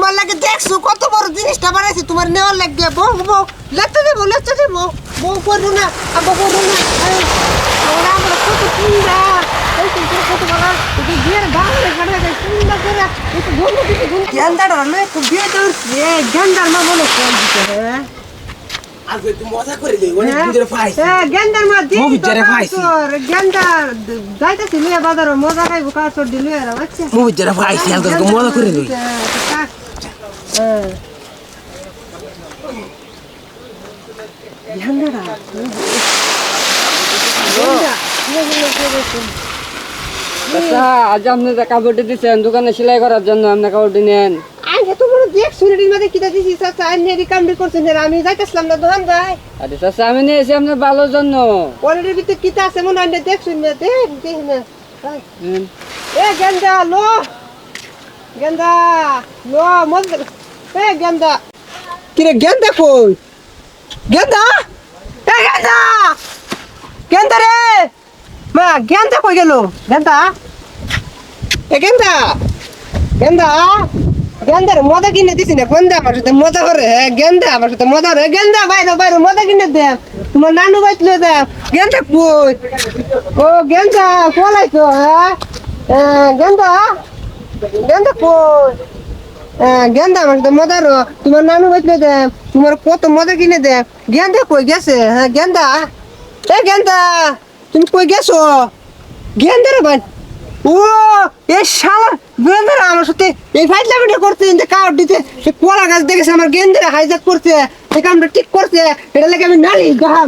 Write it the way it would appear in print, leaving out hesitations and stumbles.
আমার লাগে দেখছো কত বড় জিনিসটা বানাইছি তোমার নেওয়ার লাগে বউ বউ লেতে দেবো বউ করবো না আব্বা করবো না ওরা আমরা কত সুন্দর এই তো কত বড় এই বিয়ের গাঁলে গাড়া যায় সুন্দর করে একটু বলবো কিছু গেন্দার হলো একটু বিয়ে করছি গেন্দার মা বলে কোন দিতে হ্যাঁ আজ একটু মজা করে দেই অনেক দিন ধরে পাইছি গেন্দার মা দিন মুভি ধরে পাইছি গেন্দার যাইতাছি লিয়া বাজারে মজা খাইবো কাছর দিলে আর আচ্ছা মুভি ধরে পাইছি আজ একটু মজা করে দেই গেন্দারা আচ্ছা আজ আপনি যে কাপড়টি দিচ্ছেন দোকানে সেলাই করার জন্য আপনি কাপড়টি নেন আগে তো বড় দেখ শুনির মধ্যে কিটা দিছি চাচা আইনেরি কামড়ি করছেন আমি যাইতাছিলাম না দোকান ভাই আরে চাচা আমি নিয়েছি আপনার ভালোর জন্য পরের ভিতরে কিটা আছে মনে হয় দেখ শুন না দেখ না নেন। এ গেন্দা লো গেন্দা লো মন এ গেন্দা কিরে গেন্দা কই গেন্দা এ গেন্দা গেন্দা রে মা গেন্দা কই গেল গেন্দা এ গেন্দা গেন্দা গেন্দার মজা কিনে দিছি না গেন্দা আমার সাথে মজা করে গেন্দা আমার সাথে মজা করে গেন্দা বাইরে বাইরে মজা কিনে দে তোমার নানু বাইতলে দে গেন্দা কই ও গেন্দা কোলাইছো হ্যাঁ গেন্দা গেন্দা কই গেন্দা আমার সাথে মজা রো তোমার নানু বাইতলে দে তোমার কত মজা কিনে দে গেন্দা কই গেছে হ্যাঁ গেন্দা এ গেন্দা তুমি কই গেছো গেন্দা রে ভাই ও এ শালা গেন্দারা আমার সাথে এই ফাইটলামিটা করতে ইনতে কাউড দিতে সে কোলা গাছ দেখেছে আমার গেন্দারা হাইজ্যাক করছে এই কামটা ঠিক করছে এটা লাগে আমি নালি গাম